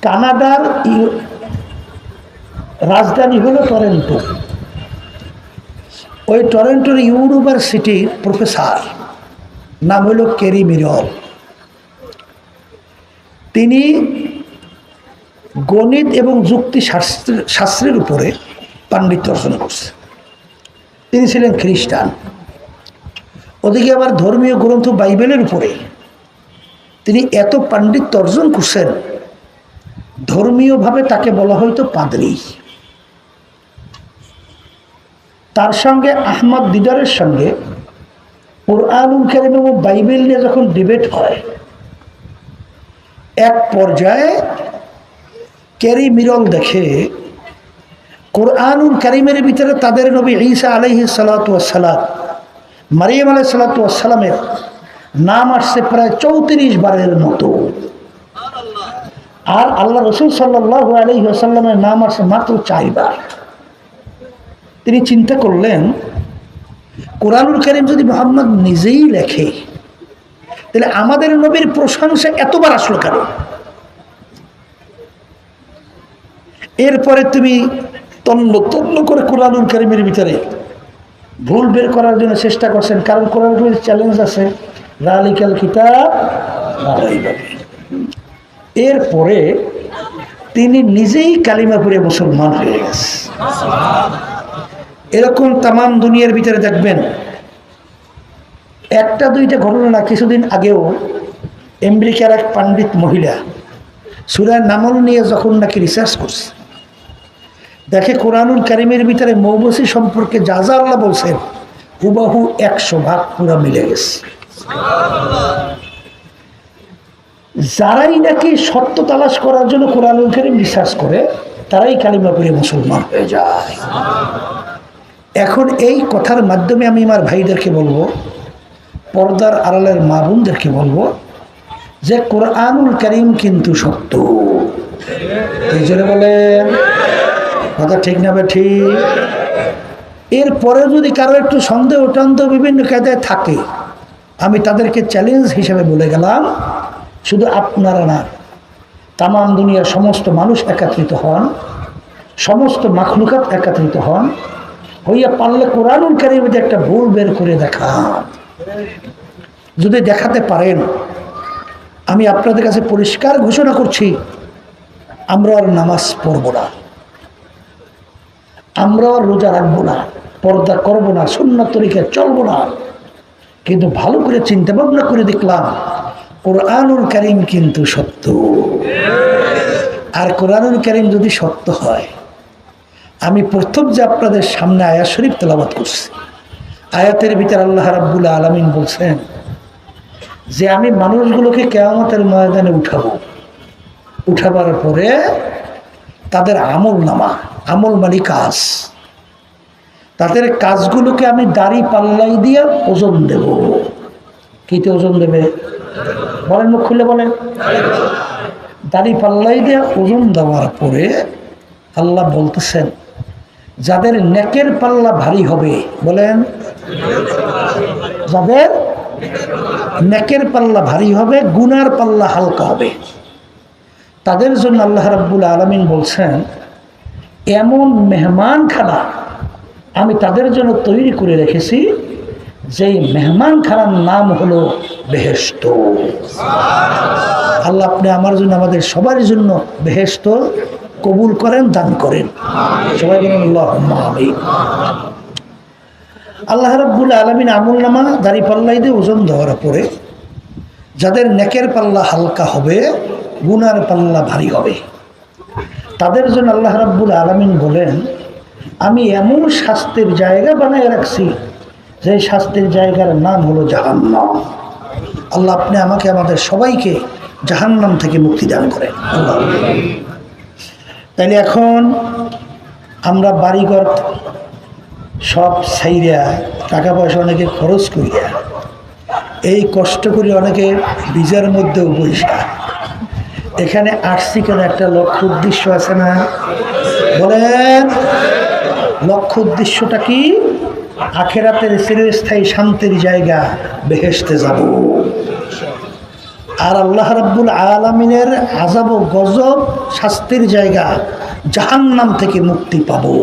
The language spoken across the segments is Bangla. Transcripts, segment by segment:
কানাডার রাজধানী হলো টরন্টো। ওই টরন্টোর ইউনিভার্সিটির প্রফেসর নাম হলো কেরি মিরল। তিনি গণিত এবং যুক্তি শাস্ত্রের উপরে পাণ্ডিত্য অর্জন করছে। তিনি ছিলেন খ্রিস্টান। ওদিকে আবার ধর্মীয় গ্রন্থ বাইবেলের উপরে তিনি এত পাণ্ডিত্য অর্জন করছেন, ধর্মীয়ভাবে তাকে বলা হয়তো পাদ্রী। তার সঙ্গে আহমদ দিদারের সঙ্গে কুরআনুল কারীম এবং বাইবেল নিয়ে যখন ডিবেট হয়, এক পর্যায়ে কেরি মিরল দেখে কুরআনুল কারীমের ভিতরে তাদের নবী ঈসা আলাইহিস সালাতু ওয়াস সালাম, মারিয়াম আলাইহিস সালাতু ওয়াস সালামের নাম আসছে প্রায় 34 বারের মতো, আর আল্লাহ রাসূল সাল্লাল্লাহু আলাইহি ওয়াসাল্লামের নাম আসছে মাত্র 4 বার। তিনি চিন্তা করলেন, কুরআনুল কারীম যদি মুহাম্মদ নিজেই লেখে, তাহলে আমাদের নবীর প্রশংসা এতবার আসলো কেন? এরপরে তুমি তন্ন তন্ন করে কুরআনুল কারীমের ভিতরে ভুল বের করার জন্য চেষ্টা করছেন, কারণ কোরআন কারীমের চ্যালেঞ্জ আছে, যালিকাল কিতাব লা রাইবা ফীহ। এরপরে তিনি নিজেই কালিমা পড়ে মুসলমান হয়ে গেছে। এরকম তামাম দুনিয়ার ভিতরে দেখবেন, একটা দুইটা ঘটনা না, কিছুদিন আগেও আমেরিকার এক পণ্ডিত মহিলা সূরা নামল নিয়ে যখন নাকি রিসার্চ করছে, দেখে কোরআনুল কারীমের ভিতরে মৌমাছি সম্পর্কে যা যা আল্লাহ বলছেন হুবহু 100% পুরো মিলে গেছে। যারাই নাকি সত্য তালাশ করার জন্য কোরআনুল কারীম রিসার্চ করে, তারাই কালিমা পড়ে মুসলমান হয়ে যায়। এখন এই কথার মাধ্যমে আমি আমার ভাইদেরকে বলবো, পর্দার আড়ালের মা বোনদেরকে বলবো যে কোরআনুল কারীম কিন্তু সত্য। এই জন্য বলেন কথা ঠিক না ঠিক? এরপরে যদি কারো একটু সন্দেহ টন্দেহ বিভিন্ন কায়দায় থাকে, আমি তাদেরকে চ্যালেঞ্জ হিসেবে বলে গেলাম, শুধু আপনারা না, তামাম দুনিয়ার সমস্ত মানুষ একত্রিত হন, সমস্ত মাখলুকাত একত্রিত হন, হইয়া পারলে কোরআনুল কারীমে একটা ভুল বের করে দেখান। যদি দেখাতে পারেন, আমি আপনাদের কাছে পরিষ্কার ঘোষণা করছি, আমরা আর নামাজ পড়ব না, আমরা আর রোজা রাখবো না, পর্দা করবো না, সুন্নাত তরিকায় চলবো না। কিন্তু ভালো করে চিন্তা ভাবনা করে দেখলাম কোরআনুল কারীম কিন্তু সত্য। আর কোরআনুল কারীম যদি সত্য হয়, আমি প্রথম যে আপনাদের সামনে আয়াত শরীফ তেলাওয়াত করছি, আয়াতের ভিতরে আল্লাহ রাব্বুল আলামিন বলছেন যে আমি মানুষগুলোকে কিয়ামতের ময়দানে উঠাবো, উঠাবার পরে তাদের আমল নামা, আমল মানে কাজ, তাদের কাজগুলোকে আমি দাড়ি পাল্লাই দিয়ে ওজন দেব। কিতে ওজন দেবে বলেন, মুখ খুলে বলেন। দাড়ি পাল্লাই দিয়ে ওজন দেওয়ার পরে আল্লাহ বলতেছেন, যাদের নেকের পাল্লা ভারী হবে, বলেন যাদের নেকের পাল্লা ভারী হবে, গুনার পাল্লা হালকা হবে, তাদের জন্য আল্লাহ রাব্বুল আলামিন বলছেন এমন মেহমানখানা আমি তাদের জন্য তৈরি করে রেখেছি, যেই মেহমানখানার নাম হলো বেহেশত। আল্লাহ আপনি আমার জন্য, আমাদের সবার জন্য বেহেশত কবুল করেন, দান করেন। সবাই বলেন আল্লাহুম্মা আমিন। আল্লাহ রাব্বুল আলামিন আমল নামা দাড়ি পাল্লাই দিয়ে ওজন দেওয়ার পরে যাদের নেকের পাল্লা হালকা হবে, গুনার পাল্লা ভারী হবে, তাদের জন্য আল্লাহ রাব্বুল আলামিন বলেন আমি এমন শাস্তির জায়গা বানায় রাখছি, যে শাস্তির জায়গার নাম হলো জাহান্নাম। আল্লাহ আপনি আমাকে, আমাদের সবাইকে জাহান্নাম থেকে মুক্তি দান করেন। আল্লাহ। তাইলে এখন আমরা বাড়িঘর সব ছাইরা, টাকা পয়সা অনেকে খরচ করিয়া, এই কষ্ট করে অনেকে ভিজার মধ্যেও বৈশা এখানে আসছি কেন? একটা লক্ষ্য উদ্দেশ্য আছে না? বলেন লক্ষ্য উদ্দেশ্যটা কি? আখিরাতের চিরস্থায়ী শান্তির জায়গা বেহেশতে যাব। আর আল্লাহ রাব্বুল আলামিনের আযাব ও গজব শাস্তির জায়গা জাহান্নাম থেকে মুক্তি পাবো।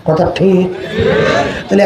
কথা ঠিক? তাহলে